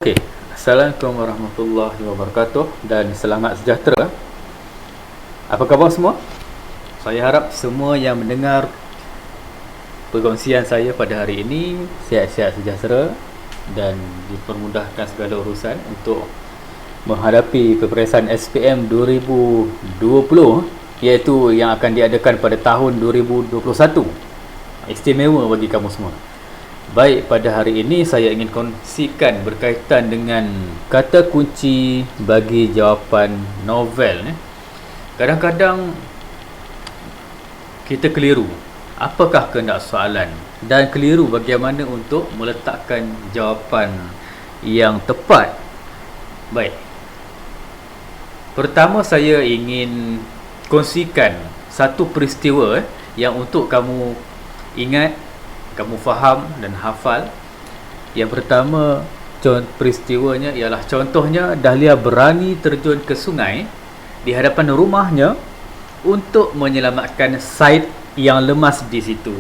Okey, Assalamualaikum warahmatullahi wabarakatuh dan selamat sejahtera. Apa khabar semua? Saya harap semua yang mendengar perkongsian saya pada hari ini sihat-sihat sejahtera dan dipermudahkan segala urusan untuk menghadapi peperiksaan SPM 2020 iaitu yang akan diadakan pada tahun 2021. Istimewa bagi kamu semua. Baik, pada hari ini saya ingin kongsikan berkaitan dengan kata kunci bagi jawapan novel. Kadang-kadang kita keliru apakah kehendak soalan dan keliru bagaimana untuk meletakkan jawapan yang tepat. Baik, pertama saya ingin kongsikan satu peristiwa yang untuk kamu ingat, kamu faham dan hafal. Yang pertama, peristiwanya ialah contohnya Dahlia berani terjun ke sungai di hadapan rumahnya untuk menyelamatkan Said yang lemas di situ.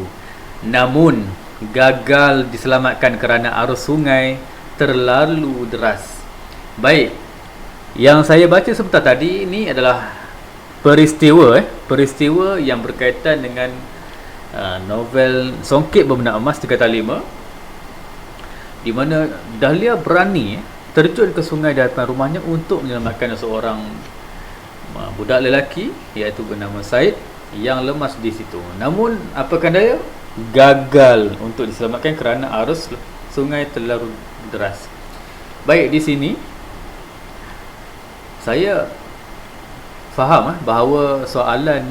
Namun gagal diselamatkan kerana arus sungai terlalu deras. Baik, yang saya baca sebentar tadi ini adalah peristiwa yang berkaitan dengan novel Songket Berbenang Emas 3/5, di mana Dahlia berani terjun ke sungai di hadapan rumahnya untuk menyelamatkan seorang budak lelaki iaitu bernama Said yang lemas di situ. Namun apakah daya? Gagal untuk diselamatkan kerana arus sungai terlalu deras. Baik, di sini saya faham bahawa soalan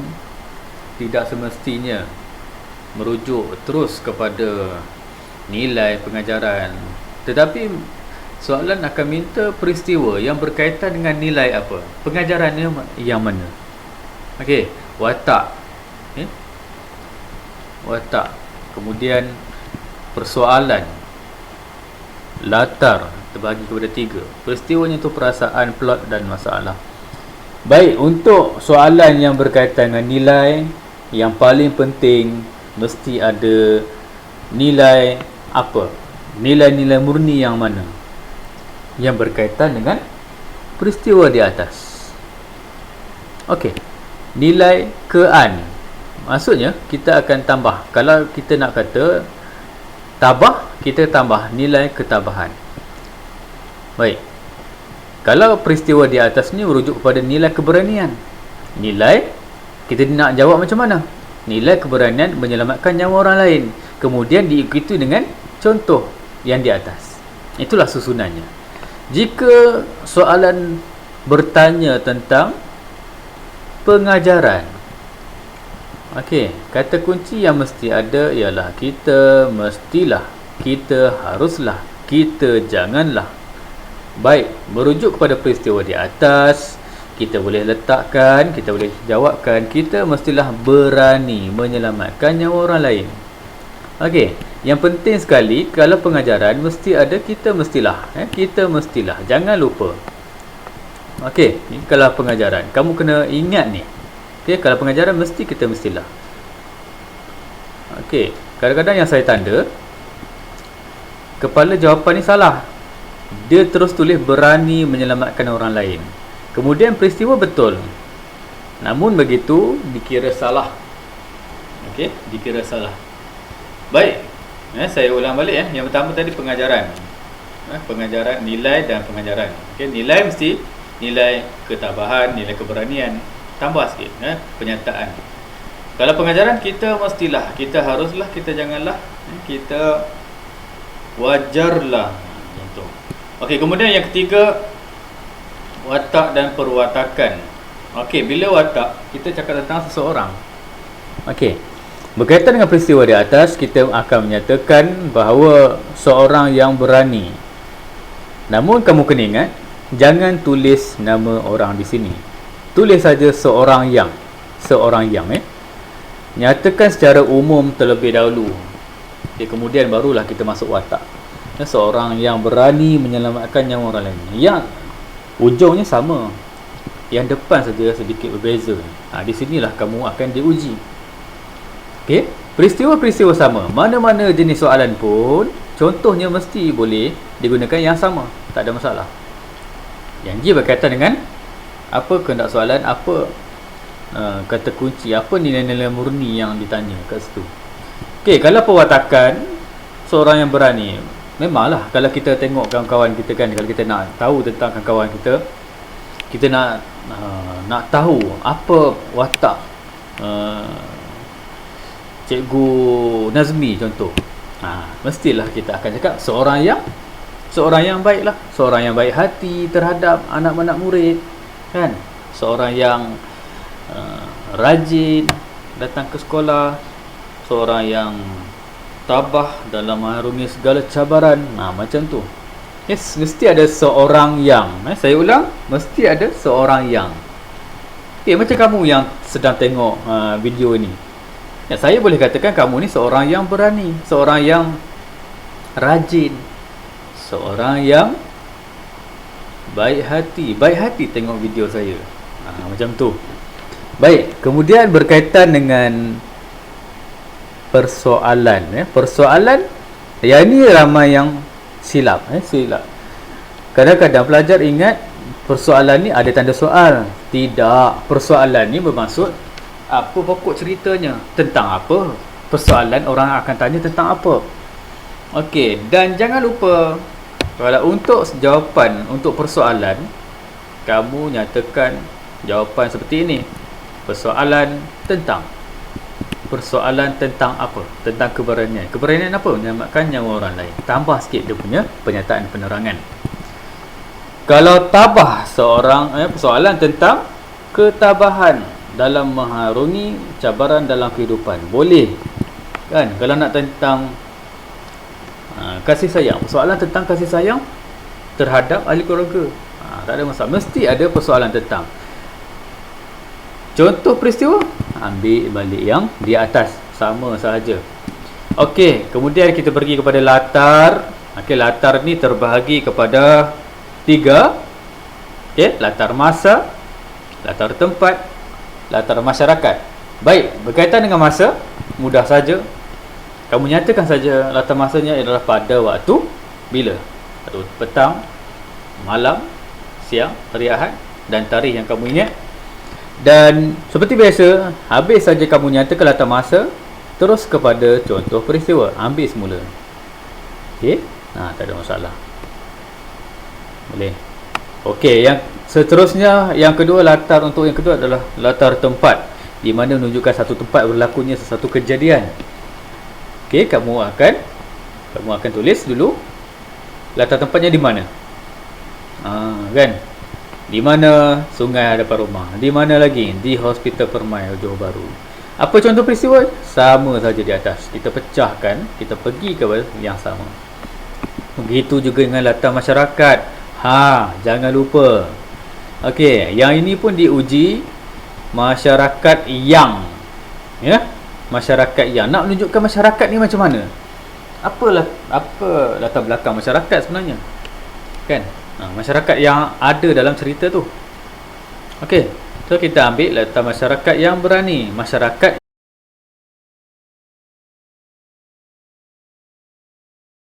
tidak semestinya merujuk terus kepada nilai pengajaran, tetapi soalan akan minta peristiwa yang berkaitan dengan nilai apa, pengajarannya yang mana. Okey, watak, watak, kemudian persoalan, latar terbagi kepada 3. Peristiwanya itu perasaan, plot dan masalah. Baik, untuk soalan yang berkaitan dengan nilai, yang paling penting mesti ada nilai apa? Nilai-nilai murni yang mana? Yang berkaitan dengan peristiwa di atas. Okey. Nilai ke-an. Maksudnya kita akan tambah. Kalau kita nak kata tabah, kita tambah nilai ketabahan. Baik. Kalau peristiwa di atas ni merujuk kepada nilai keberanian. Nilai kita nak jawab macam mana? Nilai keberanian menyelamatkan nyawa orang lain. Kemudian diikuti dengan contoh yang di atas. Itulah susunannya. Jika soalan bertanya tentang pengajaran, okey, kata kunci yang mesti ada ialah kita mestilah, kita haruslah, kita janganlah. Baik, merujuk kepada peristiwa di atas, kita boleh letakkan, kita boleh jawabkan, kita mestilah berani menyelamatkan nyawa orang lain. Okey, yang penting sekali kalau pengajaran mesti ada kita mestilah, kita mestilah, jangan lupa. Okey, ni kalau pengajaran, kamu kena ingat ni. Okey, kalau pengajaran mesti kita mestilah. Okey, kadang-kadang yang saya tanda kepala jawapan ni salah. Dia terus tulis berani menyelamatkan orang lain. Kemudian peristiwa betul, namun begitu dikira salah. Okey, dikira salah. Baik, saya ulang balik. Yang pertama tadi pengajaran, pengajaran, nilai dan pengajaran. Okey, nilai mesti nilai ketabahan, nilai keberanian. Tambah sikit penyataan. Kalau pengajaran kita mestilah, kita haruslah, kita janganlah, kita wajarlah. Contoh. Okey, kemudian yang ketiga, watak dan perwatakan. Okey, bila watak, kita cakap tentang seseorang. Okey, berkaitan dengan peristiwa di atas, kita akan menyatakan bahawa seorang yang berani. Namun kamu kena ingat, jangan tulis nama orang di sini. Tulis saja seorang yang. Seorang yang nyatakan secara umum terlebih dahulu. Kemudian barulah kita masuk watak. Seorang yang berani menyelamatkan nyawa orang lain. Yang ujungnya sama, yang depan saja sedikit berbeza. Di sinilah kamu akan diuji. Okey, peristiwa-peristiwa sama, mana-mana jenis soalan pun contohnya mesti boleh digunakan yang sama, tak ada masalah. Yang G berkaitan dengan apa kehendak soalan, apa kata kunci, apa nilai-nilai murni yang ditanya kat situ. Okey, kalau perwatakan seorang yang berani, memanglah kalau kita tengok kawan-kawan kita kan, kalau kita nak tahu tentang kawan-kawan kita, kita nak tahu apa watak Cikgu Nazmi contoh. Mestilah kita akan cakap seorang yang baiklah, seorang yang baik hati terhadap anak-anak murid, kan? Seorang yang rajin datang ke sekolah, seorang yang tabah dalam mengarungi segala cabaran. Macam tu. Yes, mesti ada seorang yang. Saya ulang, mesti ada seorang yang. Macam kamu yang sedang tengok video ni. Saya boleh katakan kamu ni seorang yang berani, seorang yang rajin, seorang yang baik hati. Baik hati tengok video saya. Macam tu. Baik, kemudian berkaitan dengan persoalan. Persoalan, yang ni ramai yang silap. Silap. Kadang-kadang pelajar ingat persoalan ni ada tanda soal. Tidak, persoalan ni bermaksud apa pokok ceritanya, tentang apa persoalan, orang akan tanya tentang apa. Okey, dan jangan lupa kalau untuk jawapan untuk persoalan, kamu nyatakan jawapan seperti ini. Persoalan tentang apa? Tentang keberanian. Keberanian apa? Menyelamatkan nyawa orang lain. Tambah sikit dia punya pernyataan penerangan. Kalau tabah seorang, persoalan tentang ketabahan dalam mengharungi cabaran dalam kehidupan, boleh kan? Kalau nak tentang kasih sayang, persoalan tentang kasih sayang terhadap ahli keluarga, tak ada masalah. Mesti ada persoalan tentang contoh peristiwa, ambil balik yang di atas, sama sahaja. Okey, kemudian kita pergi kepada latar. Okey, latar ni terbahagi kepada 3. Okey, latar masa, latar tempat, latar masyarakat. Baik, berkaitan dengan masa, mudah saja. Kamu nyatakan saja latar masanya adalah pada waktu bila? Waktu petang, malam, siang, hari Ahad dan tarikh yang kamu ingat. Dan seperti biasa, habis saja kamu nyatakan latar masa, terus kepada contoh peristiwa, ambil semula. Okey? Tak ada masalah. Boleh. Okey, yang seterusnya, yang kedua, latar untuk yang kedua adalah latar tempat, di mana menunjukkan satu tempat berlakunya sesuatu kejadian. Okey, kamu akan tulis dulu latar tempatnya di mana. Kan? Di mana sungai hadapan rumah. Di mana lagi? Di Hospital Permai Johor Bahru. Apa contoh peristiwa? Sama saja di atas. Kita pecahkan, kita pergi ke yang sama. Begitu juga dengan latar masyarakat. Jangan lupa. Okey, yang ini pun diuji masyarakat yang, masyarakat yang. Nak menunjukkan masyarakat ni macam mana? Apa latar belakang masyarakat sebenarnya? Kan? Masyarakat yang ada dalam cerita tu. Okey, so kita ambil latar masyarakat yang berani, masyarakat